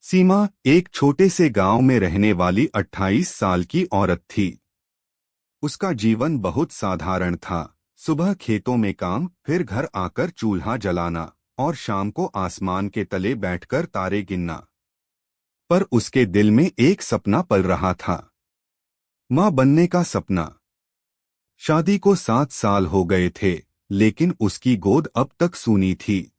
सीमा एक छोटे से गांव में रहने वाली 28 साल की औरत थी। उसका जीवन बहुत साधारण था। सुबह खेतों में काम, फिर घर आकर चूल्हा जलाना और शाम को आसमान के तले बैठकर तारे गिनना। पर उसके दिल में एक सपना पल रहा था, मां बनने का सपना। शादी को 7 साल हो गए थे, लेकिन उसकी गोद अब तक सूनी थी।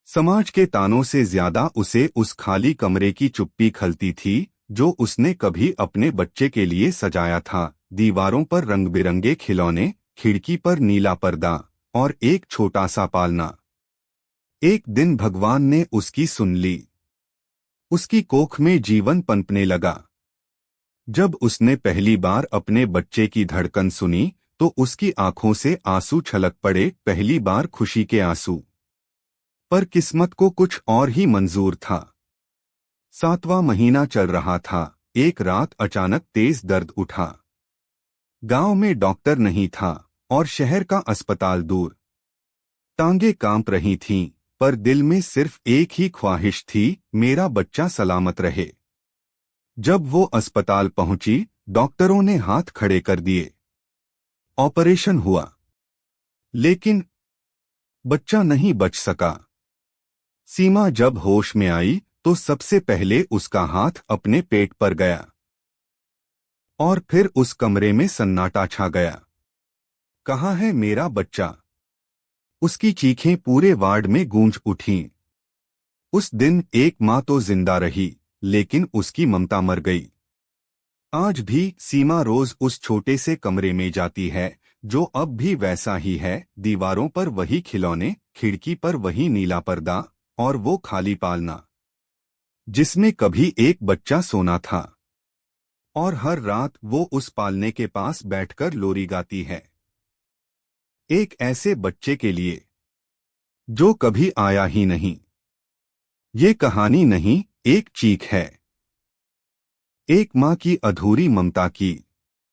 समाज के तानों से ज्यादा उसे उस खाली कमरे की चुप्पी खलती थी जो उसने कभी अपने बच्चे के लिए सजाया था। दीवारों पर रंग बिरंगे खिलौने, खिड़की पर नीला पर्दा और एक छोटा सा पालना। एक दिन भगवान ने उसकी सुन ली। उसकी कोख में जीवन पनपने लगा। जब उसने पहली बार अपने बच्चे की धड़कन सुनी तो उसकी आंखों से आंसू छलक पड़े, पहली बार खुशी के आंसू। पर किस्मत को कुछ और ही मंजूर था। 7वां महीना चल रहा था। एक रात अचानक तेज दर्द उठा। गांव में डॉक्टर नहीं था और शहर का अस्पताल दूर। टांगे कांप रही थीं, पर दिल में सिर्फ एक ही ख्वाहिश थी, मेरा बच्चा सलामत रहे। जब वो अस्पताल पहुंची, डॉक्टरों ने हाथ खड़े कर दिए। ऑपरेशन हुआ, लेकिन बच्चा नहीं बच सका। सीमा जब होश में आई तो सबसे पहले उसका हाथ अपने पेट पर गया और फिर उस कमरे में सन्नाटा छा गया। कहाँ है मेरा बच्चा? उसकी चीखें पूरे वार्ड में गूंज उठीं। उस दिन एक माँ तो जिंदा रही, लेकिन उसकी ममता मर गई। आज भी सीमा रोज उस छोटे से कमरे में जाती है, जो अब भी वैसा ही है। दीवारों पर वही खिलौने, खिड़की पर वही नीला पर्दा और वो खाली पालना जिसमें कभी एक बच्चा सोना था। और हर रात वो उस पालने के पास बैठकर लोरी गाती है, एक ऐसे बच्चे के लिए जो कभी आया ही नहीं। ये कहानी नहीं, एक चीख है, एक माँ की अधूरी ममता की।